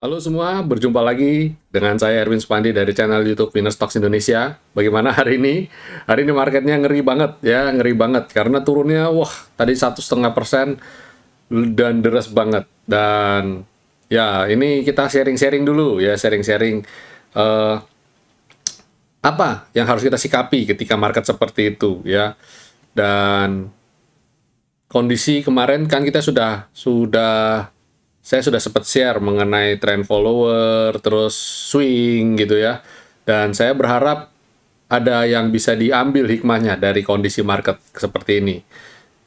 Halo semua, berjumpa lagi dengan saya Erwin Supandi dari channel YouTube Winner Stocks Indonesia. Bagaimana hari ini? Hari ini marketnya ngeri banget ya, ngeri banget karena turunnya wah tadi 1,5% dan deras banget. Dan ya ini kita sharing-sharing dulu ya, sharing-sharing eh, apa yang harus kita sikapi ketika market seperti itu ya. Dan kondisi kemarin kan kita saya sudah sempat share mengenai trend follower, terus swing gitu ya. Dan saya berharap ada yang bisa diambil hikmahnya dari kondisi market seperti ini.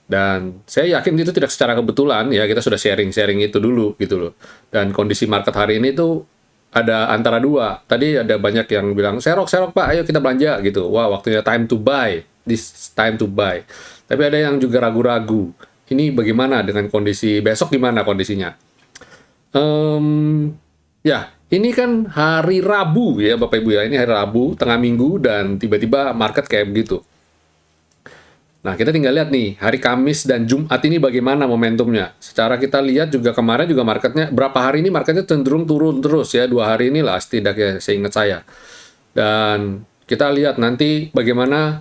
Dan saya yakin itu tidak secara kebetulan ya, kita sudah sharing-sharing itu dulu gitu loh. Dan kondisi market hari ini tuh ada antara dua. Tadi ada banyak yang bilang, serok Pak, ayo kita belanja gitu. Wah, waktunya time to buy. This time to buy. Tapi ada yang juga ragu-ragu. Ini bagaimana dengan kondisi besok, gimana kondisinya? Ya, ini kan hari Rabu ya Bapak Ibu ya. Ini hari Rabu, tengah minggu, dan tiba-tiba market kayak begitu. Nah, kita tinggal lihat nih, hari Kamis dan Jumat ini bagaimana momentumnya. Secara kita lihat juga kemarin juga marketnya, berapa hari ini marketnya cenderung turun terus ya, 2 hari inilah setidaknya seingat saya. Dan kita lihat nanti bagaimana,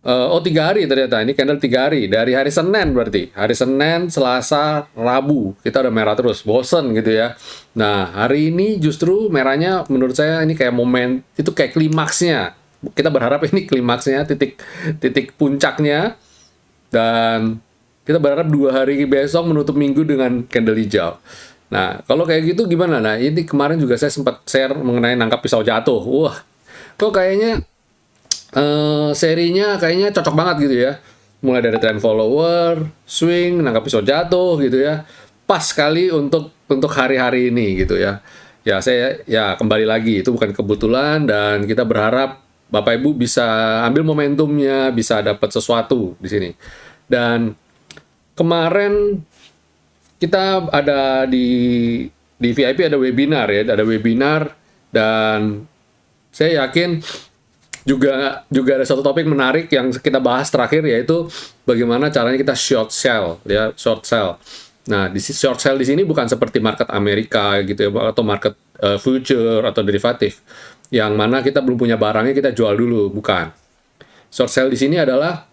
3 hari ternyata, ini candle 3 hari. Dari hari Senin berarti, hari Senin, Selasa, Rabu, kita udah merah terus, bosen gitu ya. Nah, hari ini justru merahnya menurut saya ini kayak itu kayak klimaksnya. Kita berharap ini klimaksnya, titik puncaknya, dan kita berharap 2 hari besok menutup minggu dengan candle hijau. Nah, kalau kayak gitu gimana? Nah, ini kemarin juga saya sempat share mengenai nangkap pisau jatuh. Wah, kok kayaknya serinya kayaknya cocok banget gitu ya. Mulai dari trend follower, swing, nangkap pisau jatuh gitu ya. Pas sekali untuk hari-hari ini gitu ya. Ya saya ya kembali lagi itu bukan kebetulan, dan kita berharap Bapak Ibu bisa ambil momentumnya, bisa dapat sesuatu di sini. Dan kemarin kita ada di VIP ada webinar ya, ada webinar, dan saya yakin juga juga ada satu topik menarik yang kita bahas terakhir, yaitu bagaimana caranya kita short sell ya, short sell. Nah, di short sell di sini bukan seperti market Amerika gitu ya, atau market future atau derivatif yang mana kita belum punya barangnya kita jual dulu, bukan. Short sell di sini adalah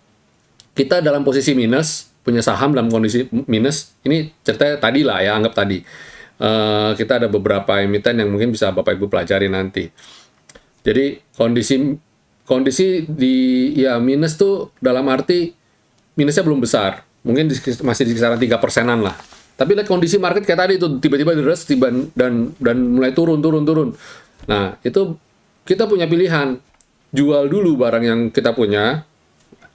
kita dalam posisi minus, punya saham dalam kondisi minus. Ini ceritanya tadi lah ya, anggap tadi. Kita ada beberapa emiten yang mungkin bisa Bapak Ibu pelajari nanti. Jadi kondisi di ya minus tuh dalam arti minusnya belum besar, mungkin masih di kisaran 3%-an lah. Tapi lihat kondisi market kayak tadi tuh, tiba-tiba deres dan mulai turun. Nah, itu kita punya pilihan, jual dulu barang yang kita punya,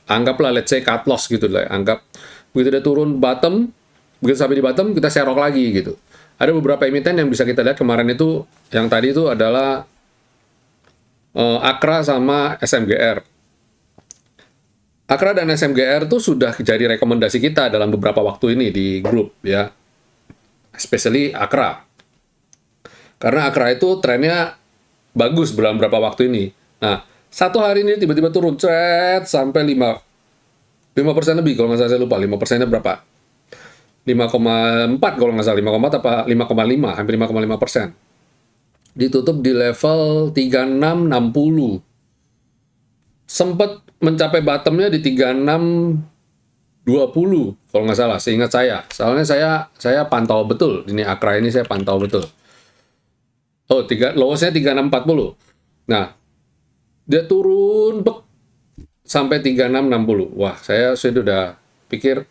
anggaplah let's say cut loss gitu lah, anggap begitu dia turun bottom, begitu sampai di bottom kita serok lagi gitu. Ada beberapa emiten yang bisa kita lihat kemarin itu, yang tadi itu adalah Akra sama SMGR. Akra dan SMGR itu sudah jadi rekomendasi kita dalam beberapa waktu ini di grup ya, especially Akra. Karena Akra itu trennya bagus dalam beberapa waktu ini. Nah, satu hari ini tiba-tiba turun sampai 5% lebih, kalau nggak salah, saya lupa 5%-nya berapa. 5,4 kalau nggak salah, 5,4 apa 5,5, hampir 5,5%. Ditutup di level 3660. Sempat mencapai bottomnya di 3620 kalau nggak salah, seingat saya. Soalnya saya pantau betul, ini Akra ini saya pantau betul. Oh, lowest-nya 3640. Nah, dia turun sampai 3660. Wah, saya sudah pikir,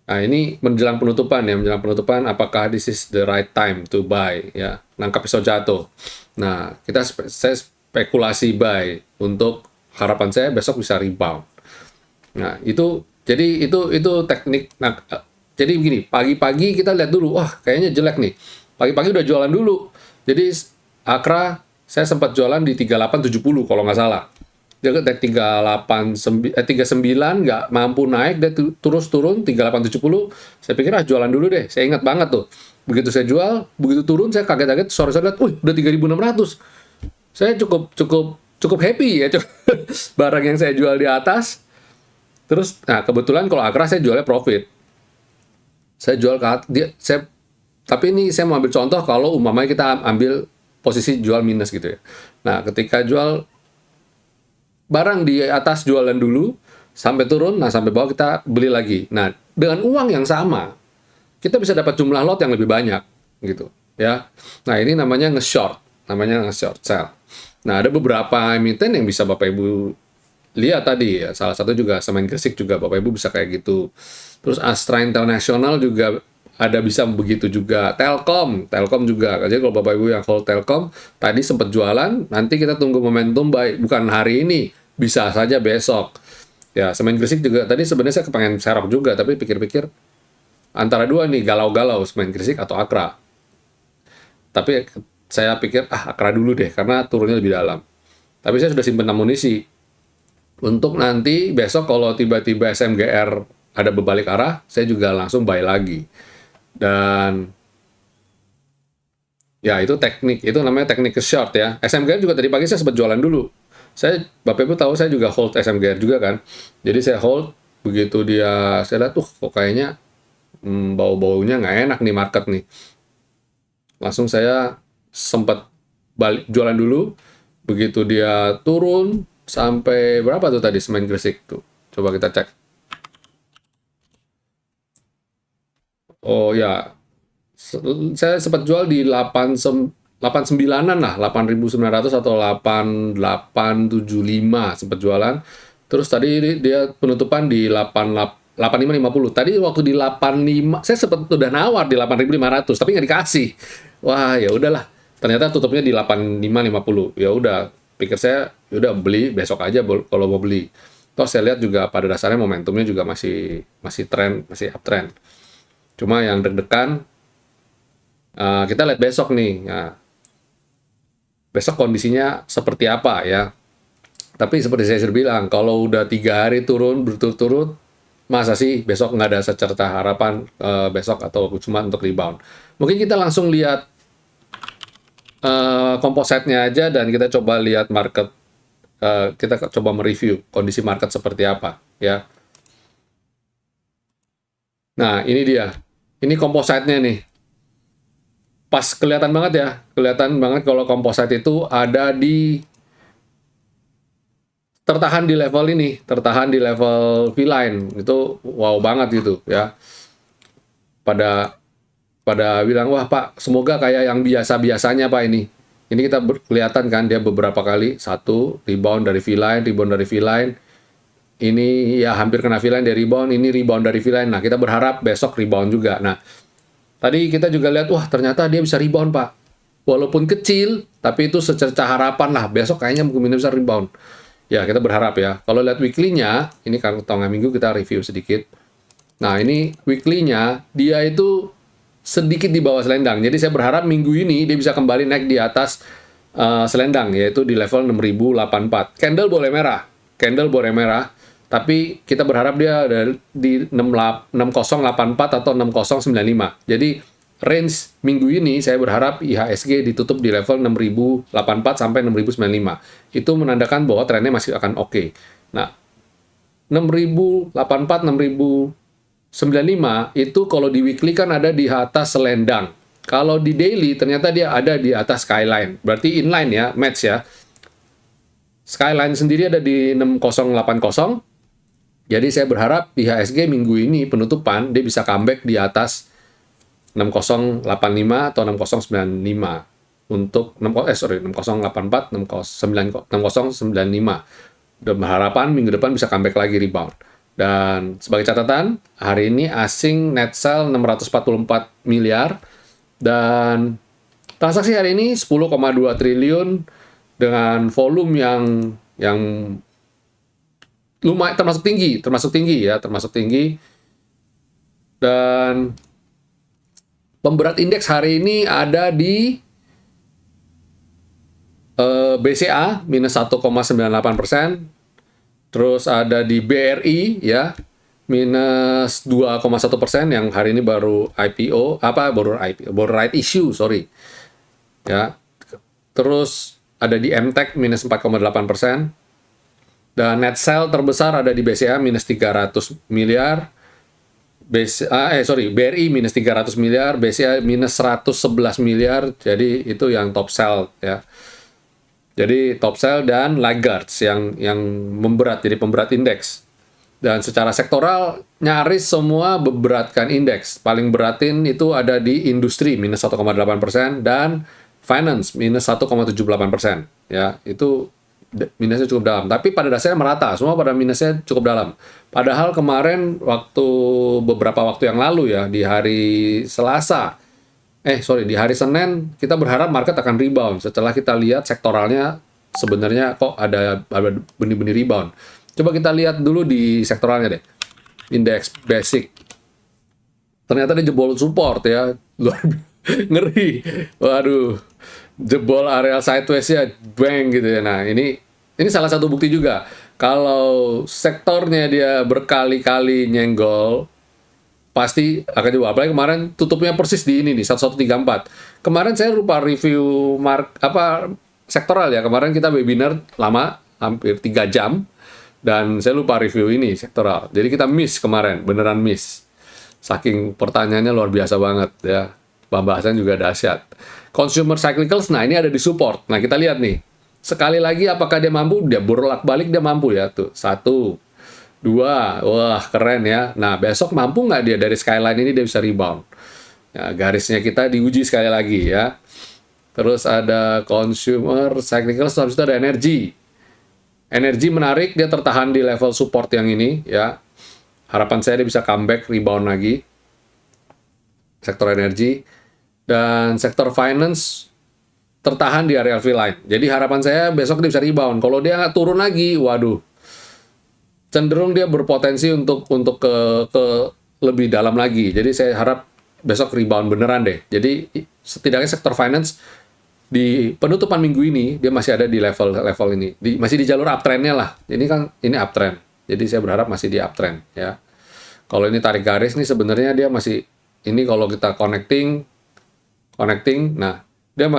nah ini menjelang penutupan ya, apakah this is the right time to buy ya, nangkap pisau jatuh. Nah, saya spekulasi buy, untuk harapan saya besok bisa rebound. Nah, itu teknik. Nah, jadi begini, pagi-pagi kita lihat dulu, wah kayaknya jelek nih. Pagi-pagi udah jualan dulu. Jadi Akra saya sempat jualan di 3870 kalau nggak salah. Dia dari 39 nggak mampu naik, dia terus turun 3870. Saya pikir jualan dulu deh. Saya ingat banget tuh. Begitu saya jual, begitu turun saya kaget-kaget, sore saya lihat, udah 3600. Saya cukup happy ya, barang yang saya jual di atas. Terus, nah kebetulan kalau Akra saya jualnya profit. Saya jual ke dia, saya Tapi ini saya mau ambil contoh kalau umpamanya kita ambil posisi jual minus gitu ya. Nah, ketika jual barang di atas jualan dulu, sampai turun, nah sampai bawah kita beli lagi. Nah, dengan uang yang sama, kita bisa dapat jumlah lot yang lebih banyak gitu ya. Nah, ini namanya nge-short sell. Nah, ada beberapa emiten yang bisa Bapak Ibu lihat tadi ya. Salah satu juga Semen Gresik juga Bapak Ibu bisa kayak gitu. Terus Astra International juga ada bisa begitu juga. Telkom juga. Jadi kalau Bapak Ibu yang hold Telkom tadi sempat jualan, nanti kita tunggu momentum baik. Bukan hari ini, bisa saja besok. Ya, Semen Gresik juga tadi sebenarnya saya kepengen serok juga, tapi pikir-pikir antara dua nih, galau-galau Semen Gresik atau Akra. Tapi saya pikir Akra dulu deh karena turunnya lebih dalam. Tapi saya sudah simpen amunisi untuk nanti besok kalau tiba-tiba SMGR ada berbalik arah, saya juga langsung buy lagi. Dan ya itu teknik, itu namanya teknik ke short ya. SMGR juga tadi pagi saya sempat jualan dulu. Bapak Ibu tahu saya juga hold SMGR juga kan. Jadi saya hold, begitu saya lihat kok kayaknya bau-baunya nggak enak nih market nih. Langsung saya sempat balik jualan dulu, begitu dia turun sampai berapa tuh tadi Semen Gresik tuh. Coba kita cek. Oh ya, saya sempat jual di 89-an lah, 8.900 atau 8.875 sempat jualan. Terus tadi dia penutupan di 8550. Tadi waktu di 85, saya sempat udah nawar di 8.500, tapi nggak dikasih. Wah, ya udahlah. Ternyata tutupnya di 8550. Ya udah, pikir saya, ya udah beli besok aja kalau mau beli. Toh saya lihat juga pada dasarnya momentumnya juga masih masih uptrend. Cuma yang deg-degan, kita lihat besok nih. Nah, besok kondisinya seperti apa ya. Tapi seperti saya sudah bilang, kalau udah 3 hari turun berturut-turut, masa sih besok nggak ada secerca harapan besok atau cuma untuk rebound. Mungkin kita langsung lihat kompositnya aja dan kita coba lihat market, kita coba mereview kondisi market seperti apa ya. Nah, ini dia. Ini kompositnya nih. Pas kelihatan banget kalau komposit itu ada tertahan di level ini, tertahan di level V-line. Itu wow banget gitu ya. Pada bilang, wah Pak, semoga kayak yang biasa-biasanya Pak ini. Ini kita kelihatan kan dia beberapa kali, satu rebound dari V-line, ini ya hampir kena V-line dari rebound, ini rebound dari V-line. Nah, kita berharap besok rebound juga. Nah, tadi kita juga lihat, wah ternyata dia bisa rebound Pak. Walaupun kecil, tapi itu secerca harapan lah. Besok kayaknya mungkin bisa rebound. Ya, kita berharap ya. Kalau lihat weekly-nya, ini kan tanggal minggu kita review sedikit. Nah, ini weekly-nya, dia itu sedikit di bawah selendang. Jadi saya berharap minggu ini dia bisa kembali naik di atas selendang, yaitu di level 6084. Candle boleh merah, tapi kita berharap dia ada di 6084 atau 6095. Jadi range minggu ini saya berharap IHSG ditutup di level 6084 sampai 6095. Itu menandakan bahwa trennya masih akan oke. Nah, 6084, 6095 itu kalau di weekly kan ada di atas selendang. Kalau di daily ternyata dia ada di atas skyline. Berarti inline ya, match ya. Skyline sendiri ada di 6080. Jadi saya berharap IHSG minggu ini penutupan dia bisa comeback di atas 6085 atau 6095 untuk 6084, 6095. Dan berharapan minggu depan bisa comeback lagi rebound. Dan sebagai catatan, hari ini asing net sell 644 miliar dan transaksi hari ini 10,2 triliun dengan volume yang lumayan termasuk tinggi. Dan pemberat indeks hari ini ada di BCA minus 1,98%, terus ada di BRI ya minus 2,1% yang hari ini baru baru right issue ya. Terus ada di MTech minus 4,8%. Dan net sell terbesar ada di BCA minus 300 miliar. BRI minus 300 miliar, BCA minus 111 miliar, jadi itu yang top sell ya. Jadi top sell dan laggards yang memberat, jadi pemberat indeks. Dan secara sektoral nyaris semua memberatkan indeks. Paling beratin itu ada di industri minus 1,8% dan finance minus 1,78%. Ya, itu minusnya cukup dalam. Tapi pada dasarnya merata, semua pada minusnya cukup dalam. Padahal kemarin beberapa waktu yang lalu ya, di hari Selasa, di hari Senin, kita berharap market akan rebound. Setelah kita lihat sektoralnya sebenarnya kok ada benih-benih rebound. Coba kita lihat dulu di sektoralnya deh. Indeks basic. Ternyata dia jebol support ya. Ngeri. Waduh. Jebol area sideways-nya bang gitu ya. Nah, ini salah satu bukti juga. Kalau sektornya dia berkali-kali nyenggol, pasti akan jebol. Apalagi kemarin tutupnya persis di ini nih, 1134. Kemarin saya lupa review sektoral ya. Kemarin kita webinar lama, hampir 3 jam. Dan saya lupa review ini sektoral. Jadi kita miss kemarin, beneran miss. Saking pertanyaannya luar biasa banget ya. Pembahasan juga dahsyat. Consumer cyclicals, nah ini ada di support. Nah kita lihat nih. Sekali lagi apakah dia mampu? Dia bolak-balik dia mampu ya. Tuh, 1, 2, wah keren ya. Nah besok mampu nggak dia dari skyline ini dia bisa rebound. Ya, garisnya kita diuji sekali lagi ya. Terus ada consumer cyclicals, habis itu ada energi. Energi menarik, dia tertahan di level support yang ini ya. Harapan saya dia bisa comeback, rebound lagi. Sektor energi. Dan sektor finance tertahan di area V-line. Jadi harapan saya besok dia bisa rebound. Kalau dia nggak turun lagi, waduh. Cenderung dia berpotensi untuk ke lebih dalam lagi. Jadi saya harap besok rebound beneran deh. Jadi setidaknya sektor finance di penutupan minggu ini dia masih ada di level ini, masih di jalur uptrendnya lah. Ini uptrend, jadi saya berharap masih di uptrend ya. Kalau ini tarik garis nih sebenarnya dia masih ini, kalau kita connecting, nah dia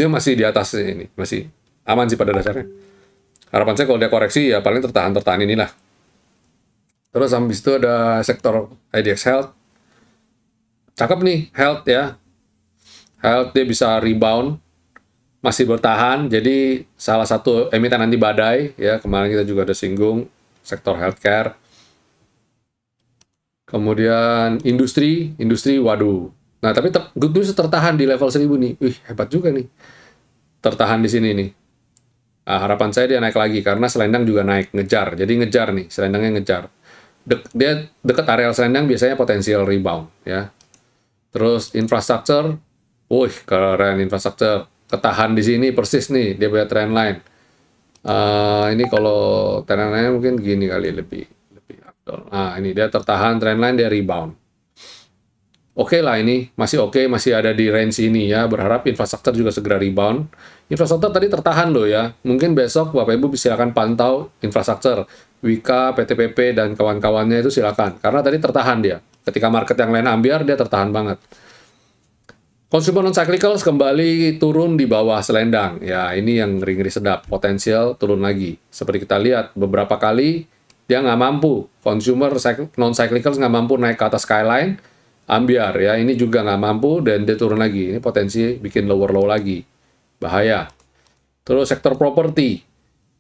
masih di atas ini, masih aman sih pada dasarnya. Harapan saya kalau dia koreksi ya paling tertahan inilah. Terus habis itu ada sektor IDX Health, cakep nih health ya. Health dia bisa rebound, masih bertahan, jadi salah satu emiten anti badai ya, kemarin kita juga ada singgung sektor healthcare. Kemudian industri waduh. Nah tapi good news tertahan di level 1000 nih. Wih hebat juga nih, tertahan di sini nih. Nah, harapan saya dia naik lagi karena selendang juga naik, ngejar, jadi ngejar nih, selendangnya ngejar. Dia dekat area selendang biasanya potensial rebound ya. Terus infrastruktur, wih, keren infrastruktur. Ketahan di sini persis nih, dia punya trend line. Ini kalau trend line mungkin gini kali, lebih afdol. Nah, ini dia tertahan trend line, dia rebound. Oke lah, ini masih oke, masih ada di range ini ya. Berharap infrastruktur juga segera rebound. Infrastruktur tadi tertahan loh ya. Mungkin besok Bapak Ibu silakan pantau infrastruktur. Wika, PTPP, dan kawan-kawannya itu silakan. Karena tadi tertahan dia. Ketika market yang lain ambiar, dia tertahan banget. Consumer non-cyclicals kembali turun di bawah selendang. Ya, ini yang ngeri-ngeri sedap. Potensial turun lagi. Seperti kita lihat, beberapa kali dia nggak mampu. Consumer non-cyclicals nggak mampu naik ke atas skyline. Ambiar ya, ini juga nggak mampu dan dia turun lagi. Ini potensi bikin lower low lagi. Bahaya. Terus sektor properti.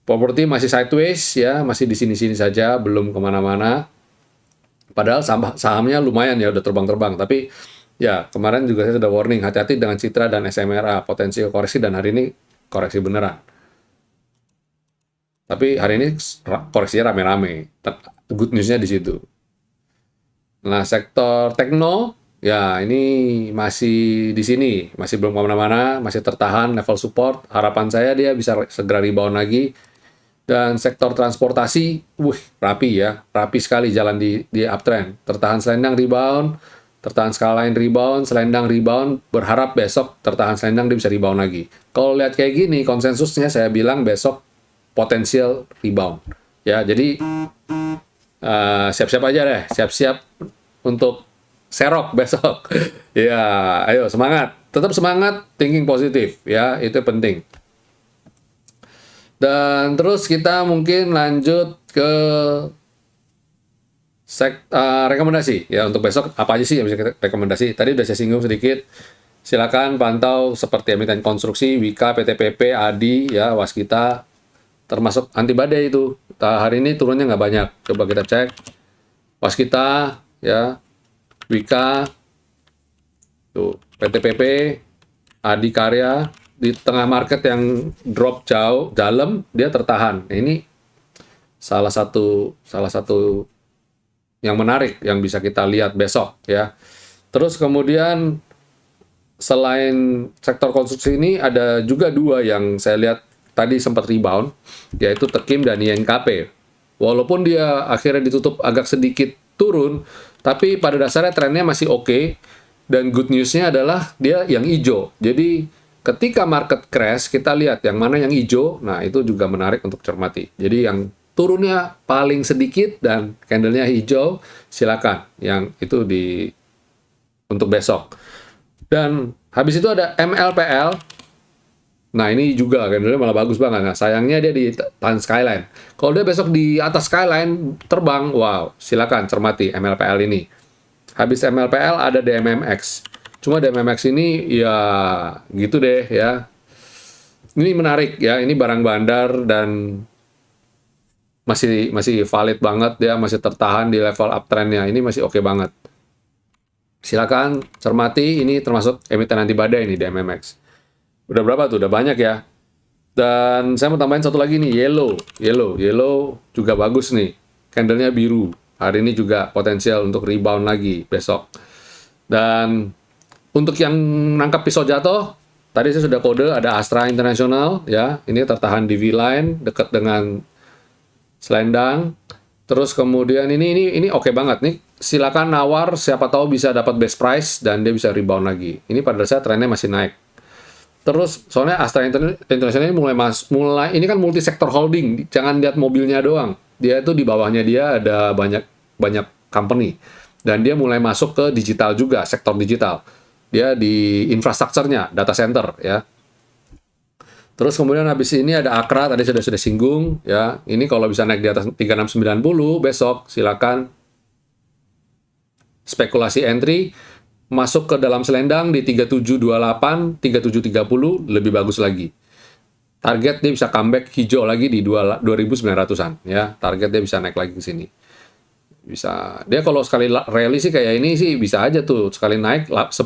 Properti masih sideways ya, masih di sini-sini saja, belum kemana-mana. Padahal sahamnya lumayan ya, udah terbang-terbang. Tapi ya, kemarin juga saya sudah warning, hati-hati dengan Citra dan SMRA, potensi koreksi, dan hari ini koreksi beneran. Tapi hari ini koreksinya rame-rame. Good news-nya di situ. Nah, sektor tekno, ya ini masih di sini, masih belum kemana-mana, masih tertahan level support. Harapan saya dia bisa segera rebound lagi. Dan sektor transportasi, rapi ya, rapi sekali jalan di uptrend. Tertahan selendang rebound, tertahan skyline rebound, selendang rebound, berharap besok tertahan selendang dia bisa rebound lagi. Kalau lihat kayak gini, konsensusnya saya bilang besok potensial rebound. Ya, jadi siap-siap aja deh, siap-siap untuk serok besok. Ya, ayo semangat, tetap semangat, thinking positif ya, itu penting. Dan terus kita mungkin lanjut ke Rekomendasi ya untuk besok apa aja sih yang bisa kita rekomendasi? Tadi udah saya singgung sedikit. Silakan pantau seperti emiten konstruksi, Wika, PTPP, ADI, ya, Waskita, termasuk anti badai itu. Hari ini turunnya nggak banyak. Coba kita cek. Waskita, ya, Wika, tuh, PTPP, ADI Karya, di tengah market yang drop jauh, dalam, dia tertahan. Nah, ini salah satu yang menarik yang bisa kita lihat besok ya. Terus kemudian selain sektor konstruksi ini ada juga dua yang saya lihat tadi sempat rebound, yaitu Tekim dan INKP. Walaupun dia akhirnya ditutup agak sedikit turun, tapi pada dasarnya trennya masih oke. Dan good news-nya adalah dia yang hijau. Jadi ketika market crash, kita lihat yang mana yang hijau, nah itu juga menarik untuk cermati. Jadi yang turunnya paling sedikit dan candlenya hijau, silakan. Yang itu untuk besok. Dan habis itu ada MLPL. Nah ini juga candlenya malah bagus banget. Nah sayangnya dia di tahan skyline. Kalau dia besok di atas skyline terbang, wow, silakan cermati MLPL ini. Habis MLPL ada DMMX. Cuma DMMX ini ya gitu deh ya. Ini menarik ya, ini barang bandar dan masih valid banget ya, masih tertahan di level uptrendnya. Ini masih oke banget. Silakan cermati, ini termasuk emiten anti badai ini DMMX. Udah berapa tuh? Udah banyak ya. Dan saya mau tambahin satu lagi nih, Yellow juga bagus nih. Candlenya biru. Hari ini juga potensial untuk rebound lagi besok. Dan untuk yang nangkap pisau jatuh, tadi saya sudah kode ada Astra International ya. Ini tertahan di V-line dekat dengan selendang. Terus kemudian ini oke banget nih. Silakan nawar, siapa tahu bisa dapat best price dan dia bisa rebound lagi. Ini pada dasarnya trennya masih naik. Terus soalnya Astra International ini mulai ini kan multi sektor holding. Jangan lihat mobilnya doang. Dia itu di bawahnya dia ada banyak company dan dia mulai masuk ke digital juga, sektor digital. Dia di infrastrukturnya, data center ya. Terus kemudian habis ini ada Akra, tadi sudah singgung ya. Ini kalau bisa naik di atas 3690 besok silakan spekulasi entry masuk ke dalam selendang di 3728, 3730 lebih bagus lagi. Target dia bisa comeback hijau lagi di 2900-an ya. Target dia bisa naik lagi ke sini. Bisa. Dia kalau sekali rally sih kayak ini sih bisa aja tuh sekali naik 10%.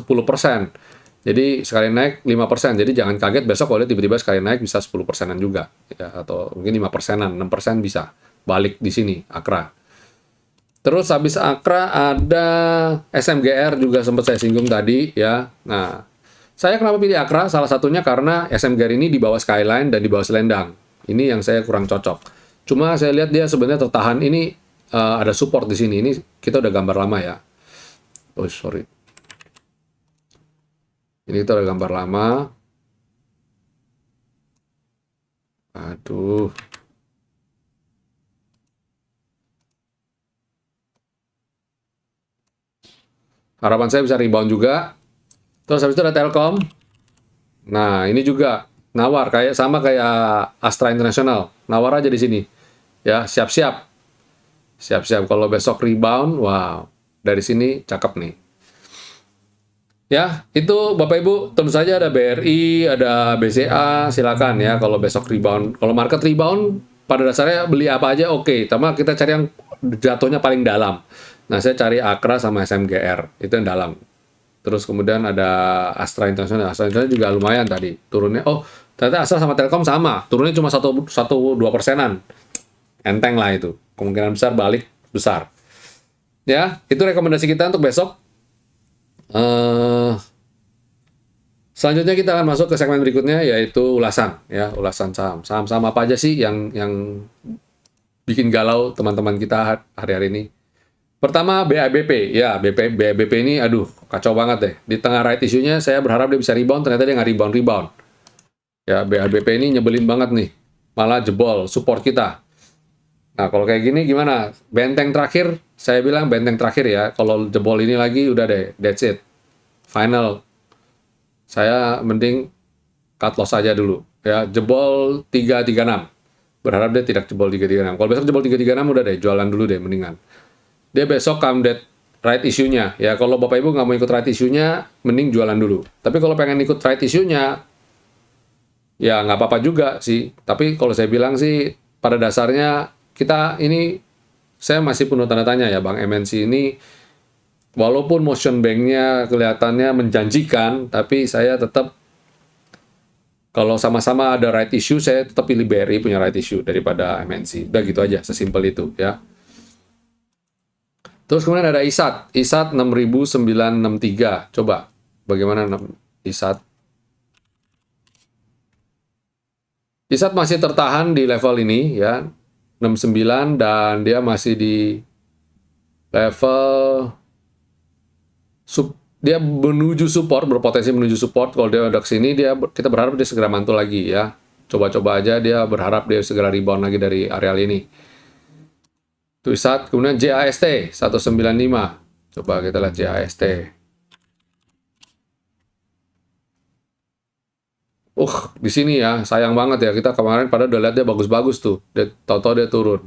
Jadi sekali naik 5%. Jadi jangan kaget besok kalau dia tiba-tiba sekali naik bisa 10%-an juga ya, atau mungkin 5%-an, 6% bisa balik di sini Akra. Terus habis Akra ada SMGR juga sempat saya singgung tadi ya. Nah, saya kenapa pilih Akra? Salah satunya karena SMGR ini di bawah skyline dan di bawah selendang. Ini yang saya kurang cocok. Cuma saya lihat dia sebenarnya tertahan ini ada support di sini. Ini kita udah gambar lama ya. Oh, sorry. Ini kita udah gambar lama. Aduh. Harapan saya bisa rebound juga. Terus habis itu ada Telkom. Nah, ini juga nawar sama kayak Astra International. Nawar aja di sini. Ya, siap-siap. Siap-siap kalau besok rebound, wow. Dari sini cakep nih. Ya, itu Bapak Ibu, tentu saja ada BRI, ada BCA, silakan ya kalau besok rebound. Kalau market rebound, pada dasarnya beli apa aja oke. Cuma kita cari yang jatuhnya paling dalam. Nah, saya cari Akra sama SMGR, itu yang dalam. Terus kemudian ada Astra International. Astra International juga lumayan tadi. Turunnya, oh ternyata Astra sama Telkom sama. Turunnya cuma 1-2%-an. Enteng lah itu. Kemungkinan besar balik besar. Ya, itu rekomendasi kita untuk besok. Selanjutnya kita akan masuk ke segmen berikutnya, yaitu ulasan. Ya, ulasan saham. Saham-saham apa aja sih yang bikin galau teman-teman kita hari-hari ini? Pertama BABP, ya BABP ini aduh kacau banget deh. Di tengah right issue-nya saya berharap dia bisa rebound, ternyata dia nggak rebound. Ya BABP ini nyebelin banget nih, malah jebol support kita. Nah kalau kayak gini gimana? Benteng terakhir, saya bilang benteng terakhir ya. Kalau jebol ini lagi udah deh, that's it, final. Saya mending cut loss aja dulu. Ya jebol 336. Berharap dia tidak jebol 336. Kalau besok jebol 336 udah deh, jualan dulu deh mendingan. dia besok come that right issue-nya. Ya, kalau Bapak Ibu nggak mau ikut right issue-nya, mending jualan dulu. Tapi kalau pengen ikut right issue-nya, ya nggak apa-apa juga sih. Tapi kalau saya bilang sih, pada dasarnya kita ini, saya masih penuh tanda tanya ya, Bang MNC ini, walaupun motion bank-nya kelihatannya menjanjikan, tapi saya tetap, kalau sama-sama ada right issue, saya tetap pilih BRI punya right issue daripada MNC. Udah gitu aja, sesimpel itu ya. Terus kemudian ada ISAT. ISAT 6.963. Coba, bagaimana ISAT? ISAT masih tertahan di level ini ya, 69, dan dia masih di level dia menuju support, berpotensi menuju support. Kalau dia udah kesini, kita berharap dia segera mantul lagi ya. Coba-coba aja, dia berharap dia segera rebound lagi dari areal ini. Itu ISAT. Kemudian JAST 195. Coba kita lihat JAST. Di sini ya, sayang banget ya. Kita kemarin pada udah lihat dia bagus-bagus tuh. Tahu-tahu dia turun.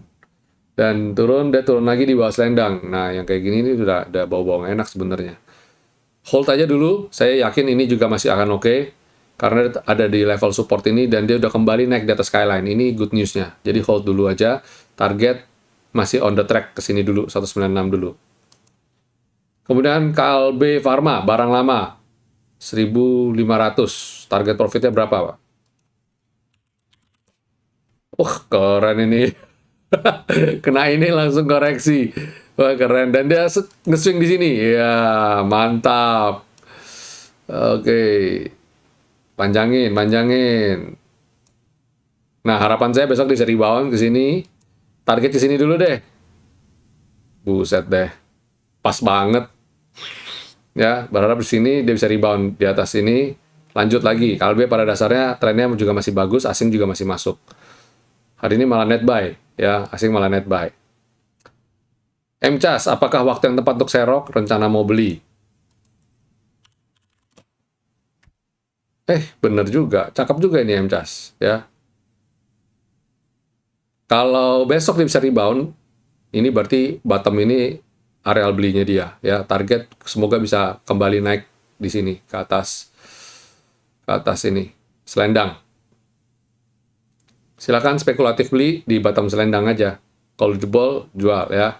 Dan dia turun lagi di bawah selendang. Nah, yang kayak gini ini udah bau-bau enak sebenarnya. Hold aja dulu, saya yakin ini juga masih akan oke, karena ada di level support ini, dan dia udah kembali naik di atas skyline. Ini good news-nya. Jadi hold dulu aja, target masih on the track ke sini dulu, 196 dulu. Kemudian KLB Pharma, barang lama, 1.500. Target profitnya berapa, Pak? Keren ini. Kena ini langsung koreksi. Wah, keren. Dan dia nge-swing di sini. Ya, mantap. Oke. Panjangin. Nah, harapan saya besok bisa rebound ke sini. Target ke sini dulu deh. Buset deh. Pas banget. Ya, berharap di sini dia bisa rebound di atas sini. Lanjut lagi. KLB pada dasarnya trennya juga masih bagus, asing juga masih masuk. Hari ini malah net buy, ya, asing malah net buy. MCAS, apakah waktu yang tepat untuk serok? Rencana mau beli. Bener juga, cakep juga ini MCAS, ya. Kalau besok dia bisa rebound, ini berarti bottom ini areal belinya dia, ya. Target semoga bisa kembali naik di sini ke atas ini selendang. Silakan spekulatif beli di bottom selendang aja. Kalau jebol jual ya.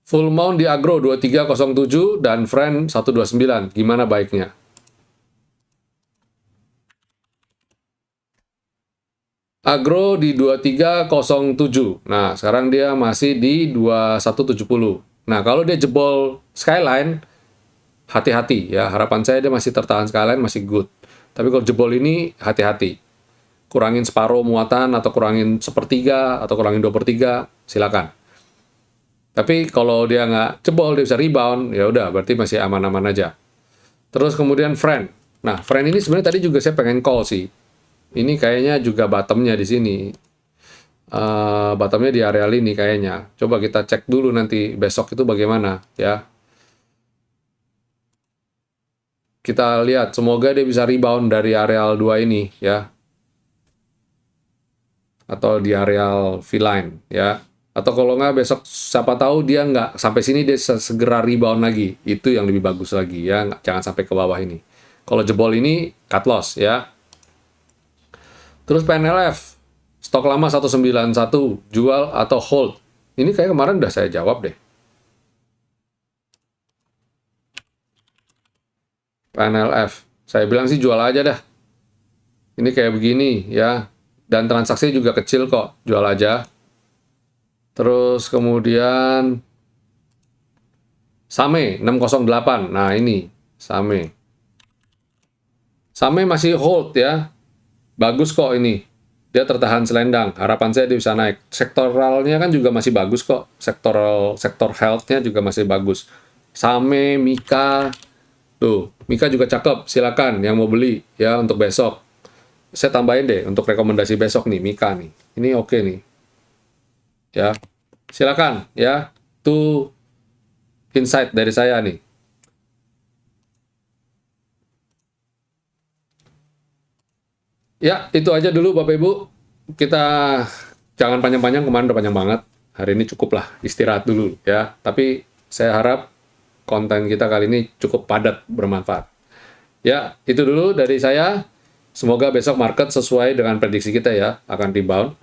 Full mount di agro 2307 dan friend 129. Gimana baiknya? Agro di 2307. Nah, sekarang dia masih di 2170. Nah, kalau dia jebol skyline, hati-hati ya. Harapan saya dia masih tertahan skyline, masih good. Tapi kalau jebol ini, hati-hati. Kurangin separuh muatan, atau kurangin 1/3, atau kurangin 2/3, silakan. Tapi kalau dia nggak jebol, dia bisa rebound, ya udah, berarti masih aman-aman aja. Terus kemudian friend. Nah, friend ini sebenarnya tadi juga saya pengen call sih. Ini kayaknya juga bottomnya di sini. Bottomnya di areal ini kayaknya. Coba kita cek dulu nanti besok itu bagaimana ya. Kita lihat, semoga dia bisa rebound dari areal 2 ini ya. Atau di areal V-line ya. Atau kalau nggak besok siapa tahu dia nggak sampai sini, dia segera rebound lagi. Itu yang lebih bagus lagi ya, jangan sampai ke bawah ini. Kalau jebol ini cut loss ya. Terus PNLF, stok lama 191, jual atau hold. Ini kayak kemarin udah saya jawab deh. PNLF, saya bilang sih jual aja dah. Ini kayak begini ya. Dan transaksi juga kecil kok, jual aja. Terus kemudian Same 608. Nah, ini Same. Same masih hold ya. Bagus kok ini. Dia tertahan selendang. Harapan saya dia bisa naik. Sektoralnya kan juga masih bagus kok. Sektor health-nya juga masih bagus. Same, Mika. Tuh, Mika juga cakep. Silakan yang mau beli ya untuk besok. Saya tambahin deh untuk rekomendasi besok nih, Mika nih. Ini oke nih. Ya. Silakan ya. Tuh insight dari saya nih. Ya, itu aja dulu Bapak Ibu. Kita jangan panjang-panjang, kemarin udah panjang banget. hari ini cukuplah istirahat dulu ya. Tapi saya harap konten kita kali ini cukup padat, bermanfaat. Ya, itu dulu dari saya. Semoga besok market sesuai dengan prediksi kita ya, akan rebound.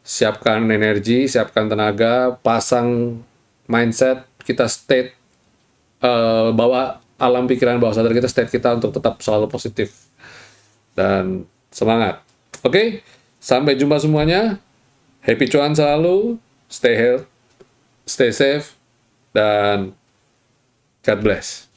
Siapkan energi, siapkan tenaga, pasang mindset, kita state, bawa alam pikiran bawah sadar kita, state kita untuk tetap selalu positif. Dan semangat. Oke, sampai jumpa semuanya. Happy cuan selalu, stay healthy, stay safe, dan God bless.